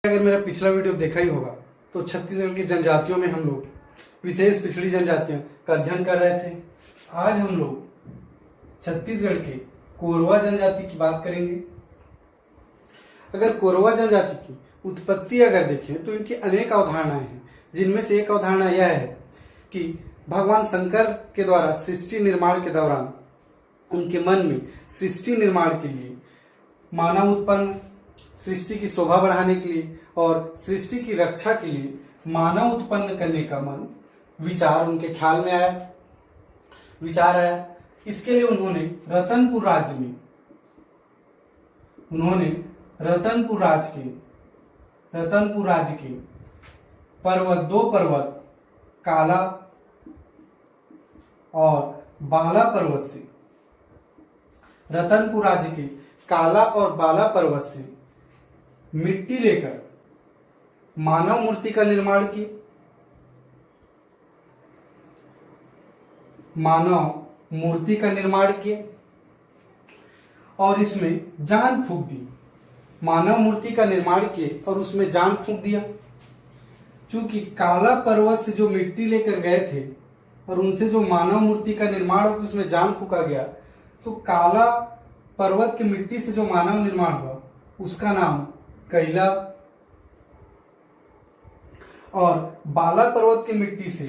अगर मेरा पिछला वीडियो देखा ही होगा तो छत्तीसगढ़ की जनजातियों में हम लोग विशेष पिछड़ी जनजातियों का अध्ययन कर रहे थे। आज हम लोग छत्तीसगढ़ के कोरवा जनजाति की बात करेंगे। अगर कोरवा जनजाति की उत्पत्ति अगर देखें तो इनकी अनेक अवधारणाएं हैं, जिनमें से एक अवधारणा यह है कि भगवान शंकर के द्वारा सृष्टि निर्माण के दौरान उनके मन में सृष्टि निर्माण के लिए मानव उत्पन्न, सृष्टि की शोभा बढ़ाने के लिए और सृष्टि की रक्षा के लिए मानव उत्पन्न करने का मन विचार उनके ख्याल में आया। इसके लिए उन्होंने रतनपुर राज्य के दो पर्वत काला और बाला पर्वत से रतनपुर राज्य के काला और बाला पर्वत से मिट्टी लेकर मानव मूर्ति का निर्माण किए। और इसमें जान फूंक दी। मानव मूर्ति का निर्माण किए और उसमें जान फूंक दिया। क्योंकि काला पर्वत से जो मिट्टी लेकर गए थे और उनसे जो मानव मूर्ति का निर्माण होकर उसमें जान फूंका गया, तो काला पर्वत की मिट्टी से जो मानव निर्माण हुआ उसका नाम कैला, और बाला पर्वत की मिट्टी से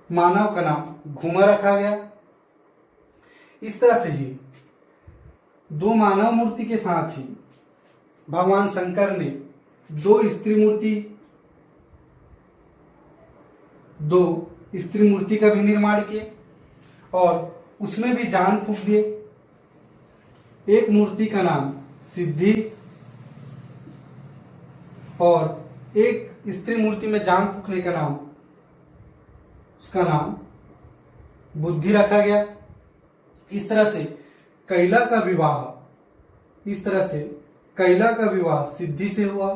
मानव का नाम घूमा रखा गया। इस तरह से ही दो मानव मूर्ति के साथ ही भगवान शंकर ने दो स्त्री मूर्ति का भी निर्माण किए और उसमें भी जान फूंक दिए। एक मूर्ति का नाम सिद्धि और एक स्त्री मूर्ति में जान फूंकने का नाम, उसका नाम बुद्धि रखा गया। इस तरह से कैला का विवाह सिद्धि से हुआ।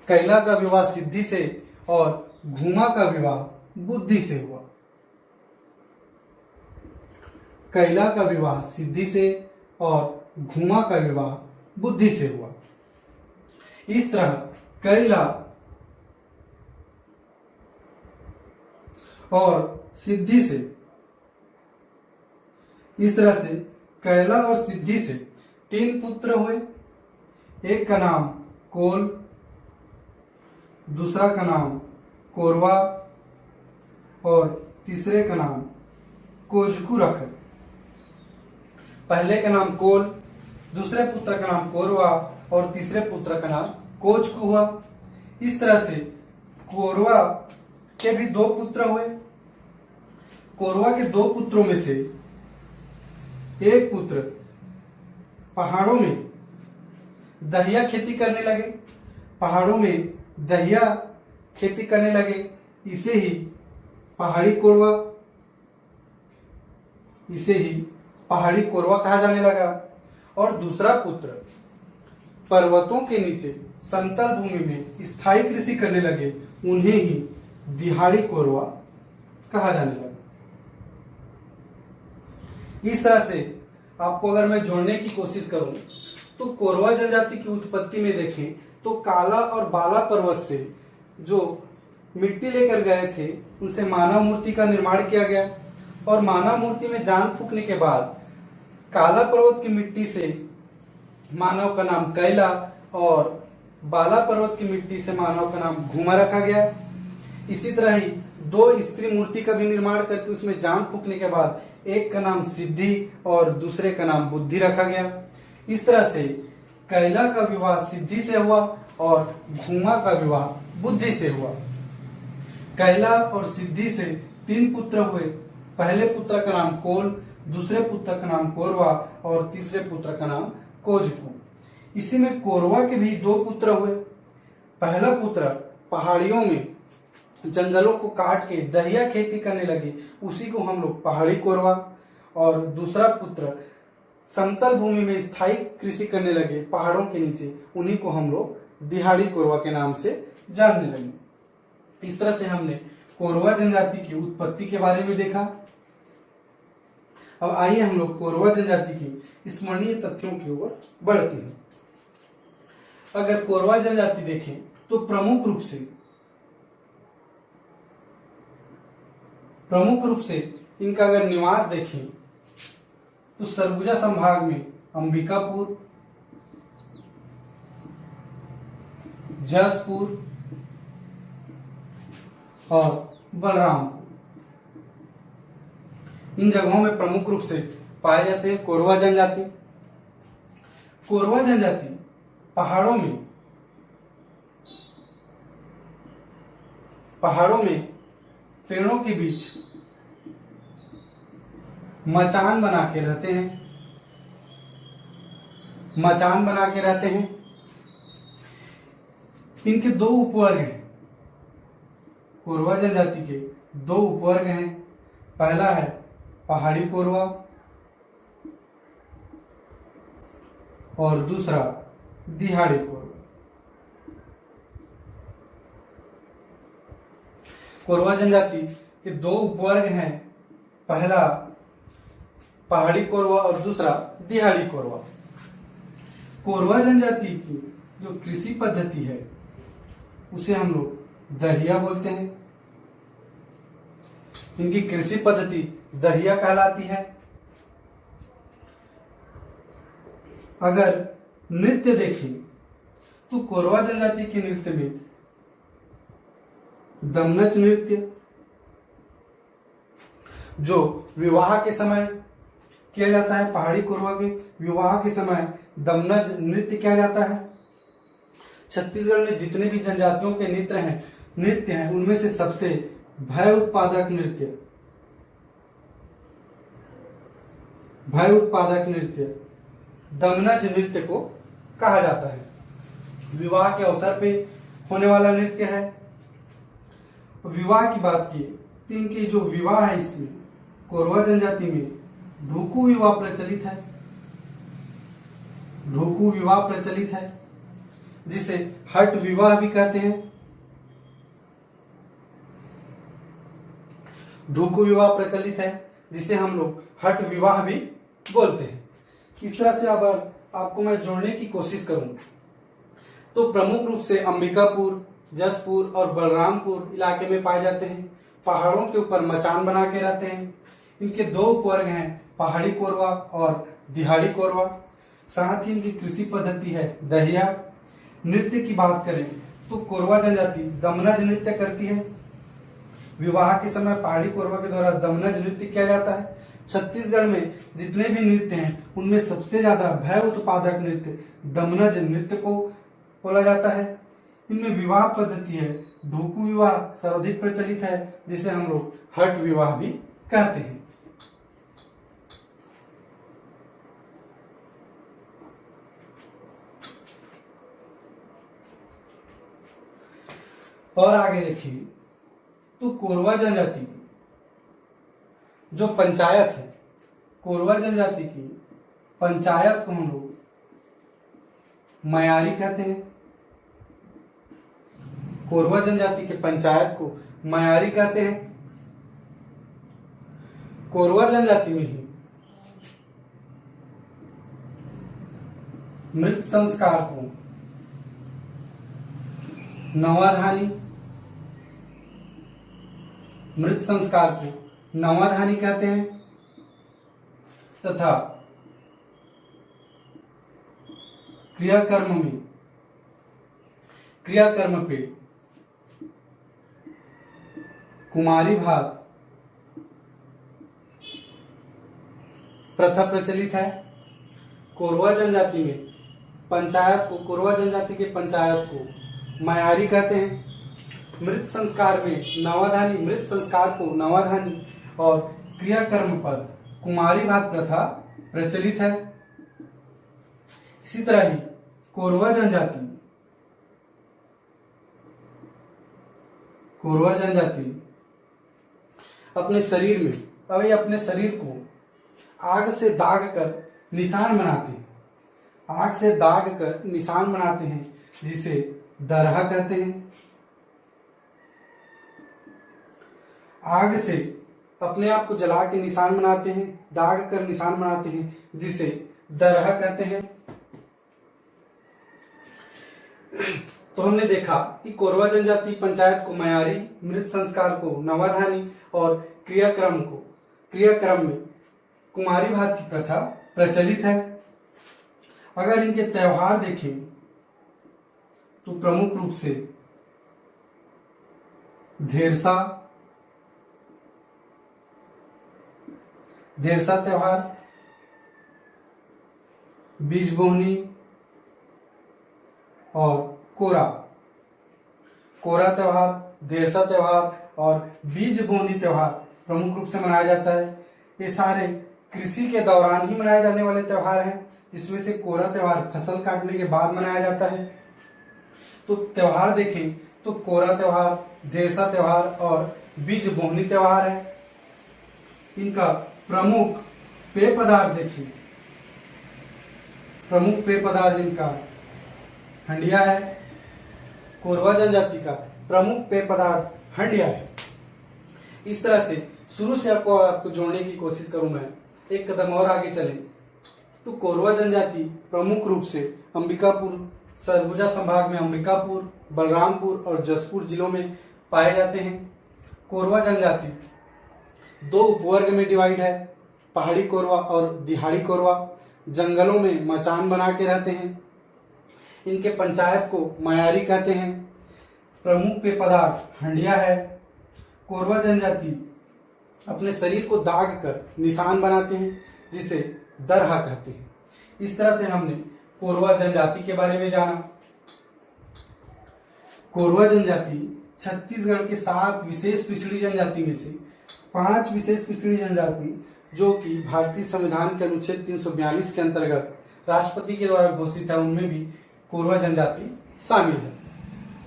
कैला का विवाह सिद्धि से और घूमा का विवाह बुद्धि से हुआ। कैला का विवाह सिद्धि से और घूमा का विवाह बुद्धि से हुआ। इस तरह कैला और सिद्धि से तीन पुत्र हुए। एक का नाम कोल, दूसरा का नाम कोरवा और तीसरे का नाम कोजकू रखा। पहले का नाम कोल, दूसरे पुत्र का नाम कोरवा और तीसरे पुत्र का नाम कोजकू हुआ। इस तरह से कोरवा के भी दो पुत्र हुए। कोरवा के दो पुत्रों में से एक पुत्र पहाड़ों में दहिया खेती करने लगे। इसे ही पहाड़ी कोरवा कहा जाने लगा। और दूसरा पुत्र पर्वतों के नीचे समतल भूमि में स्थायी कृषि करने लगे। उन्हें ही दिहाड़ी कोरवा कहा जाने लगा। इस तरह से आपको अगर मैं जोड़ने की कोशिश करूं तो कोरवा जनजाति की उत्पत्ति में देखें तो काला और बाला पर्वत से जो मिट्टी लेकर गए थे उनसे मानव मूर्ति का निर्माण किया गया। और मानव मूर्ति में जान फूंकने के बाद काला पर्वत की मिट्टी से मानव का नाम कैला और बाला पर्वत की मिट्टी से मानव का नाम घूमा रखा गया। इसी तरह ही दो स्त्री मूर्ति का भी निर्माण करके उसमें जान फूंकने के बाद एक का नाम सिद्धि और दूसरे का नाम बुद्धि रखा गया। इस तरह से कैला का विवाह सिद्धि से हुआ और घूमा का विवाह बुद्धि से हुआ। कैला और सिद्धि से तीन पुत्र हुए। पहले पुत्र का नाम कोल, दूसरे पुत्र का नाम कोरवा और तीसरे पुत्र का नाम कोजकू। इसी में कोरवा के भी दो पुत्र हुए। पहला पुत्र पहाड़ियों में जंगलों को काट के दहिया खेती करने लगे, उसी को हम लोग पहाड़ी कोरवा। और दूसरा पुत्र समतल भूमि में स्थायी कृषि करने लगे पहाड़ों के नीचे, उन्हीं को हम लोग दिहाड़ी कोरवा के नाम से जानने लगे। इस तरह से हमने कोरवा जनजाति की उत्पत्ति के बारे में देखा। अब आइए हम लोग कोरवा जनजाति की स्मरणीय तथ्यों की ओर बढ़ते हैं। अगर कोरवा जनजाति देखें तो प्रमुख रूप से इनका अगर निवास देखें तो सरगुजा संभाग में अंबिकापुर, जसपुर और बलरामपुर, इन जगहों में प्रमुख रूप से पाए जाते हैं कोरवा जनजाति। कोरवा जनजाति पहाड़ों में पेड़ों के बीच मचान बना के रहते हैं। इनके दो उपवर्ग हैं। कोरवा जनजाति के दो उपवर्ग हैं। पहला है पहाड़ी कोरवा और दूसरा दिहाड़ी कोरवा। कोरवा जनजाति के दो उपवर्ग हैं, पहला पहाड़ी कोरवा और दूसरा दिहाड़ी कोरवा। कोरवा जनजाति की जो कृषि पद्धति है उसे हम लोग दहिया बोलते हैं। इनकी कृषि पद्धति दहिया कहलाती है। अगर नृत्य देखें तो कोरवा जनजाति के नृत्य में दमनज नृत्य, जो विवाह के समय किया जाता है, पहाड़ी कोरवा के विवाह के समय दमनज नृत्य किया जाता है। छत्तीसगढ़ में जितने भी जनजातियों के नृत्य हैं उनमें से सबसे भय उत्पादक नृत्य दमनज नृत्य को कहा जाता है। विवाह के अवसर पे होने वाला नृत्य है। विवाह की बात की तो इनके जो विवाह है इसमें कोरवा जनजाति में ढोकू विवाह प्रचलित है, जिसे हट विवाह भी कहते हैं। ढोकू विवाह प्रचलित है जिसे हम लोग हट विवाह भी बोलते हैं। इस तरह से अब आपको मैं जोड़ने की कोशिश करूं तो प्रमुख रूप से अंबिकापुर, जसपुर और बलरामपुर इलाके में पाए जाते हैं। पहाड़ों के ऊपर मचान बना के रहते हैं। इनके दो उपवर्ग हैं, पहाड़ी कोरवा और दिहाड़ी कोरवा। साथ ही इनकी कृषि पद्धति है दहिया। नृत्य की बात करें तो कोरवा जनजाति दमनज नृत्य करती है। विवाह के समय पहाड़ी कोरवा के द्वारा दमनज नृत्य किया जाता है। छत्तीसगढ़ में जितने भी नृत्य हैं उनमें सबसे ज्यादा भय उत्पादक नृत्य दमनज नृत्य को बोला जाता है। इनमें विवाह पद्धति है ढोकू विवाह सर्वाधिक प्रचलित है, जिसे हम लोग हट विवाह भी कहते हैं। और आगे देखिए तो कोरवा जनजाति की जो पंचायत है, कोरवा जनजाति की पंचायत को हम लोग मयारी कहते हैं। कोरवा जनजाति के पंचायत को मयारी कहते हैं। कोरवा जनजाति में ही मृत संस्कार को नवाधानी कहते हैं तथा क्रियाकर्म पे कुमारी भात प्रथा प्रचलित है। कोरवा जनजाति में कोरवा जनजाति के पंचायत को मयारी कहते हैं। मृत संस्कार को नवाधानी और क्रियाकर्म पर कुमारी भात प्रथा प्रचलित है। इसी तरह ही कोरवा जनजाति अपने शरीर को आग से दाग कर निशान बनाते हैं, जिसे दरहा कहते हैं। आग से अपने आप को जला के निशान बनाते हैं, दाग कर निशान बनाते हैं, जिसे दरहा कहते हैं। तो हमने देखा कि कोरवा जनजाति पंचायत को मयारी, मृत संस्कार को नवाधानी और क्रियाक्रम में कुमारी भात की प्रथा प्रचलित है। अगर इनके त्योहार देखें तो प्रमुख रूप से धेरसा त्योहार, बीज बोहनी और कोरा त्योहार, धेरसा त्योहार और बीज बोहनी त्योहार प्रमुख रूप से मनाया जाता है। ये सारे कृषि के दौरान ही मनाए जाने वाले त्योहार हैं, जिसमें से कोरा त्योहार फसल काटने के बाद मनाया जाता है। तो त्योहार देखें तो कोरा त्योहार, धेरसा त्योहार और बीज बोहनी त्योहार है। इनका प्रमुख पेय पदार्थ देखें, प्रमुख पेय पदार्थ इनका हंडिया है। कोरवा जनजाति का प्रमुख पेय पदार्थ हंडिया है। इस तरह से शुरू से आपको जोड़ने की कोशिश करूं मैं, एक कदम और आगे चले तो कोरवा जनजाति प्रमुख रूप से अंबिकापुर, सरगुजा संभाग में अंबिकापुर, बलरामपुर और जसपुर जिलों में पाए जाते हैं। कोरवा जनजाति दो उपवर्ग में डिवाइड है, पहाड़ी कोरवा और दिहाड़ी कोरवा। जंगलों में मचान बना के रहते हैं। इनके पंचायत को मयारी कहते हैं। प्रमुख पेय पदार्थ हंडिया है। कोरवा जनजाति अपने शरीर को दाग कर निशान बनाते हैं, जिसे दरहा कहते हैं। इस तरह से हमने कोरवा जनजाति के बारे में जाना। कोरवा जनजाति छत्तीसगढ़ के 7 विशेष पिछड़ी जनजाति में से 5 विशेष पिछड़ी जनजाति, जो कि भारतीय संविधान के अनुच्छेद 342 के अंतर्गत राष्ट्रपति के द्वारा घोषित है, उनमें भी कोरवा जनजाति शामिल है।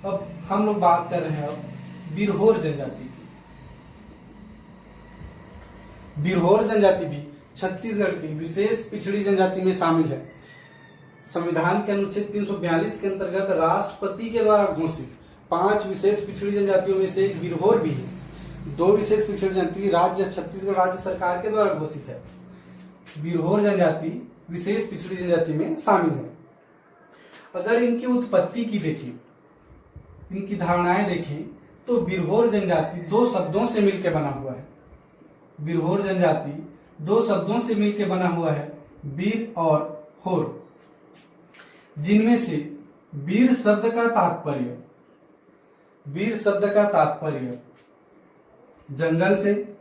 अब हम लोग बात कर रहे हैं अब बिरहोर जनजाति की। बिरहोर जनजाति भी छत्तीसगढ़ की विशेष पिछड़ी जनजाति में शामिल है। संविधान के अनुच्छेद 342 के अंतर्गत राष्ट्रपति के द्वारा घोषित 5 विशेष पिछड़ी जनजातियों में से एक बिरहोर भी है। 2 विशेष पिछड़ी जनजाति राज्य छत्तीसगढ़ राज्य सरकार के द्वारा घोषित है। बिरहोर जनजाति विशेष पिछड़ी जनजाति में शामिल है। अगर इनकी उत्पत्ति की देखें, इनकी धारणाएं देखें, तो बिरहोर जनजाति 2 शब्दों से मिलकर बना हुआ है। बिरहोर जनजाति 2 शब्दों से मिलकर बना हुआ है, बीर और होर, जिनमें से बीर शब्द का तात्पर्य जंगल से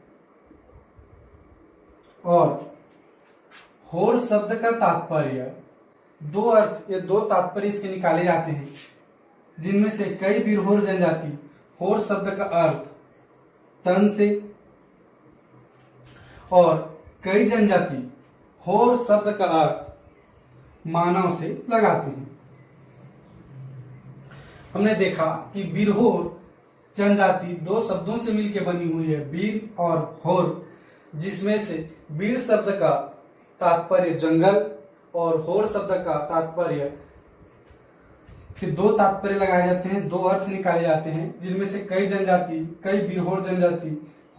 और होर शब्द का तात्पर्य 2 अर्थ, ये 2 तात्पर्य इसके निकाले जाते हैं, जिनमें से कई बिरहोर जनजाति होर शब्द का अर्थ तन से और कई जनजाति होर शब्द का अर्थ मानव से लगाते हैं। हमने देखा कि बिरहोर जनजाति 2 शब्दों से मिलकर बनी हुई है, बीर और होर, जिसमें से बीर शब्द का तात्पर्य जंगल और होर शब्द का तात्पर्य, फिर 2 तात्पर्य लगाए जाते हैं, 2 अर्थ निकाले जाते हैं, जिनमें से कई बिरहोर जनजाति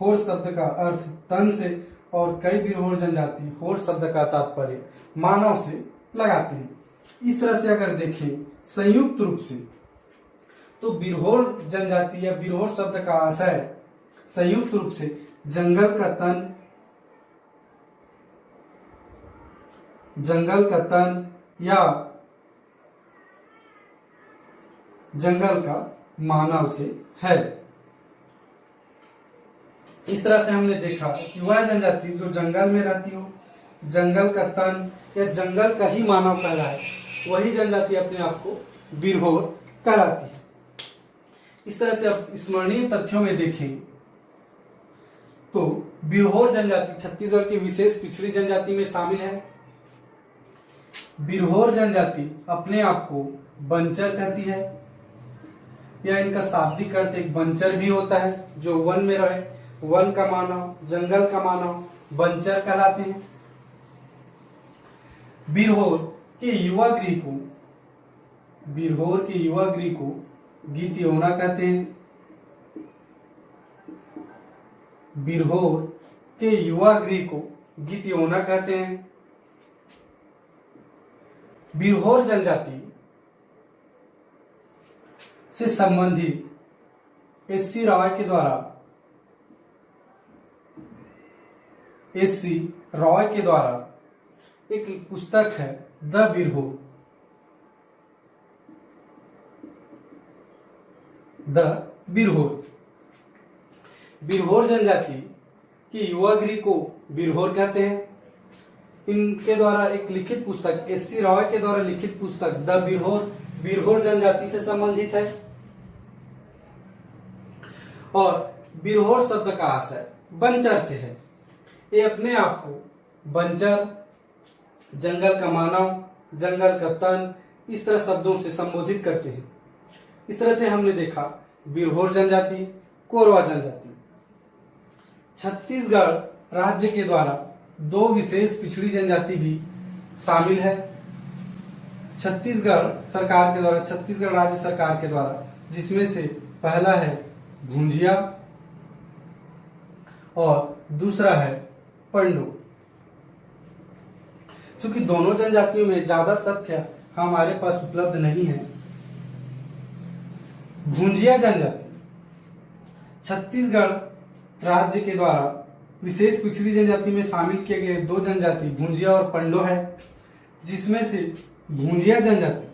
होर शब्द का अर्थ तन से और कई बिरहोर जनजाति होर शब्द का तात्पर्य मानव से लगाते हैं। इस तरह से अगर देखें संयुक्त रूप से, तो बिरहोर जनजाति या बिरहोर शब्द का आशय संयुक्त रूप से जंगल का तन या जंगल का मानव से है। इस तरह से हमने देखा कि वह जनजाति जो जंगल में रहती हो, जंगल का तन या जंगल का ही मानव कहलाए, वही जनजाति अपने आप को बिरहोर कहलाती है। इस तरह से अब स्मरणीय तथ्यों में देखें तो बिरहोर जनजाति छत्तीसगढ़ की विशेष पिछड़ी जनजाति में शामिल है। बिरहोर जनजाति अपने आप को बंचर कहती है, या इनका शाब्दिक अर्थ एक बंचर भी होता है, जो वन में रहे, वन का मानव, जंगल का मानव बंचर कहलाते हैं। बिरहोर के युवा गृह को गीतियोना कहते हैं। बिरहोर के युवा गृह को गीतियोना कहते हैं। बिरहोर जनजाति से संबंधित एस.सी. रॉय के द्वारा एक पुस्तक है द बिरहोर। बिरहोर जनजाति की युवा गृह को बिरहोर कहते हैं। इनके द्वारा एक लिखित पुस्तक, एस.सी. रॉय के द्वारा लिखित पुस्तक द बिरहोर जनजाति से संबंधित है। और बिरहोर शब्द का आशय बंचर से है। ये अपने आप को बंचर, जंगल का मानव, जंगल का तन, इस तरह शब्दों से संबोधित करते हैं। इस तरह से हमने देखा बिरहोर जनजाति, कोरवा जनजाति। छत्तीसगढ़ राज्य के द्वारा दो विशेष पिछड़ी जनजाति भी शामिल है। छत्तीसगढ़ राज्य सरकार के द्वारा, जिसमें से पहला है भुंजिया और दूसरा है पंडो। क्योंकि दोनों जनजातियों में ज्यादा तथ्य हमारे पास उपलब्ध नहीं है। भुंजिया जनजाति छत्तीसगढ़ राज्य के द्वारा विशेष पिछड़ी जनजाति में शामिल किए गए दो जनजाति भुंजिया और पंडो है, जिसमें से भुंजिया जनजाति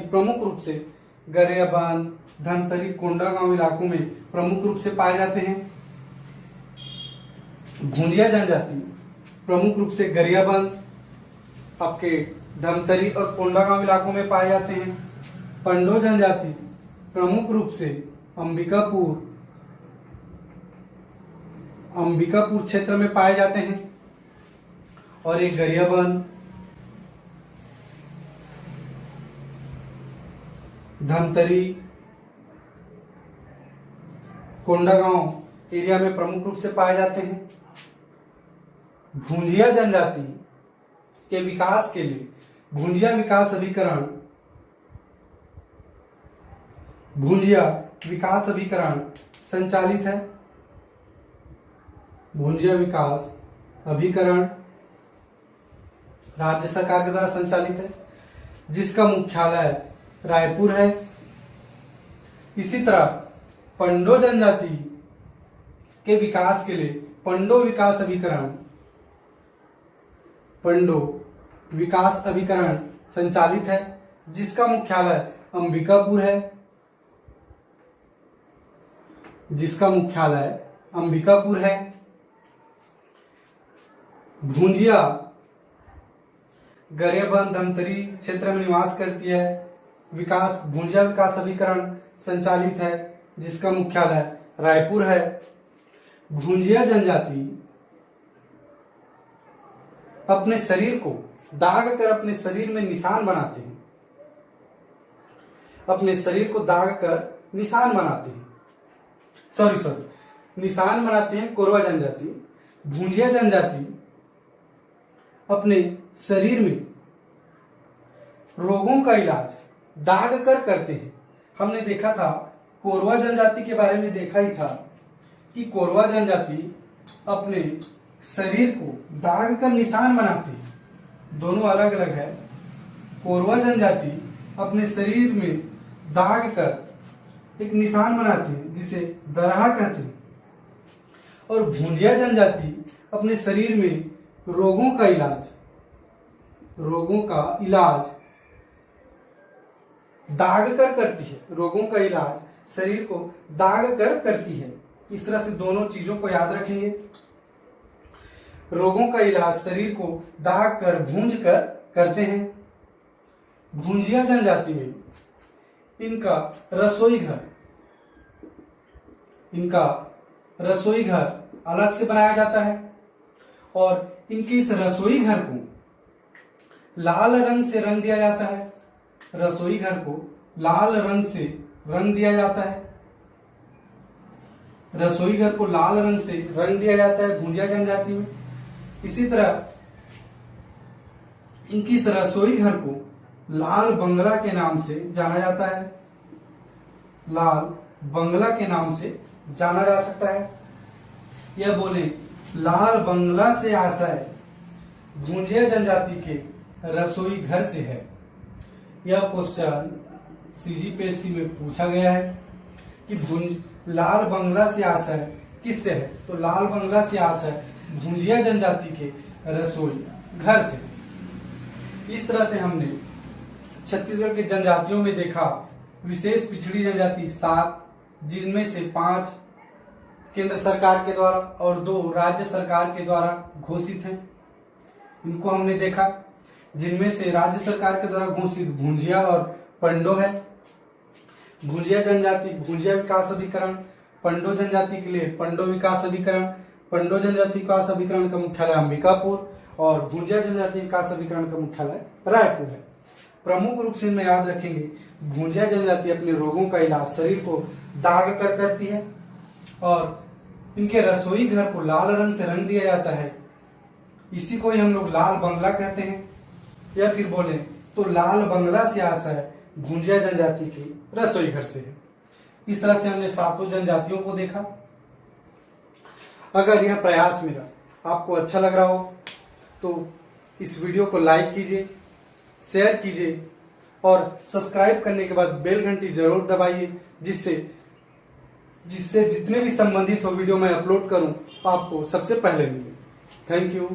प्रमुख रूप से गरियाबंद, धमतरी, कोंडागांव इलाकों में प्रमुख रूप से पाए जाते हैं। भुंजिया जनजाति प्रमुख रूप से गरियाबंद, आपके धमतरी और कोंडागांव इलाकों में पाए जाते हैं। पंडो जनजाति प्रमुख रूप से अंबिकापुर क्षेत्र में पाए जाते हैं। और ये गरियाबंद, धमतरी, कोंडागांव एरिया में प्रमुख रूप से पाए जाते हैं। भुंजिया जनजाति के विकास के लिए भुंजिया विकास अभिकरण संचालित है। भुंजिया विकास अभिकरण राज्य सरकार के द्वारा संचालित है, जिसका मुख्यालय रायपुर है। इसी तरह पंडो जनजाति के विकास के लिए पंडो विकास अभिकरण संचालित है, जिसका मुख्यालय अंबिकापुर है। भुंजिया गरियाबंद, धमतरी क्षेत्र में निवास करती है। भुंजिया विकास अभिकरण संचालित है, जिसका मुख्यालय रायपुर है। भुंजिया जनजाति अपने शरीर को दाग कर अपने शरीर में निशान बनाते हैं। निशान बनाते हैं कोरवा जनजाति। भुंजिया जनजाति अपने शरीर में रोगों का इलाज दाग कर करते हैं। हमने देखा था कोरवा जनजाति के बारे में देखा ही था कि कोरवा जनजाति अपने शरीर को दाग कर निशान बनाते हैं। दोनों अलग अलग है। कोरवा जनजाति अपने शरीर में दाग कर एक निशान बनाते हैं, जिसे दरहा कहते हैं। और भुंजिया जनजाति अपने शरीर में रोगों का इलाज दाग कर करती है। रोगों का इलाज शरीर को दाग कर करती है। इस तरह से दोनों चीजों को याद रखेंगे। रोगों का इलाज शरीर को दाग कर भूंज कर करते हैं। भुंजिया जनजाति में इनका रसोई घर अलग से बनाया जाता है। और इनके इस रसोई घर को लाल रंग से रंग दिया जाता है। रसोई घर को लाल रंग से रंग दिया जाता है। रसोई घर को लाल रंग से रंग दिया जाता है भुंजिया जनजाति में। इसी तरह इनकी इस रसोई घर को लाल बंगला के नाम से जाना जाता है। लाल बंगला के नाम से जाना जा सकता है। यह बोले लाल बंगला से आशय भुंजिया जनजाति के रसोई घर से है। यह क्वेश्चन सीजीपीएससी में पूछा गया है कि लाल बंगला से आशय किससे है, तो लाल बंगला से आशय भुंजिया जनजाति के रसोई घर से। इस तरह से हमने छत्तीसगढ़ के जनजातियों में देखा विशेष पिछड़ी जनजाति 7, जिनमें से 5 केंद्र सरकार के द्वारा और 2 राज्य सरकार के द्वारा घोषित हैं। इनको हमने देखा, जिनमें से राज्य सरकार के द्वारा घोषित भुंजिया और पंडो है। भुंजिया जनजाति भुंजिया विकास अभिकरण, पंडो जनजाति के लिए पंडो विकास अभिकरण। पंडो जनजाति विकास अभिकरण का मुख्यालय अंबिकापुर और भुंजिया जनजाति विकास अभिकरण का मुख्यालय रायपुर है। प्रमुख रूप से इनमें याद रखेंगे, भुंजिया जनजाति अपने रोगों का इलाज शरीर को दाग कर करती है और इनके रसोई घर को लाल रंग से रंग दिया जाता है। इसी को ही हम लोग लाल बंगला कहते हैं। या फिर बोले तो लाल बंगला से आशय भुंजिया जनजाति की रसोई घर से है। इस तरह से हमने 7 जनजातियों को देखा। अगर यह प्रयास मेरा आपको अच्छा लग रहा हो तो इस वीडियो को लाइक कीजिए, शेयर कीजिए और सब्सक्राइब करने के बाद बेल घंटी जरूर दबाइए, जिससे जितने भी संबंधित हो वीडियो मैं अपलोड करूं आपको सबसे पहले मिले। Thank you.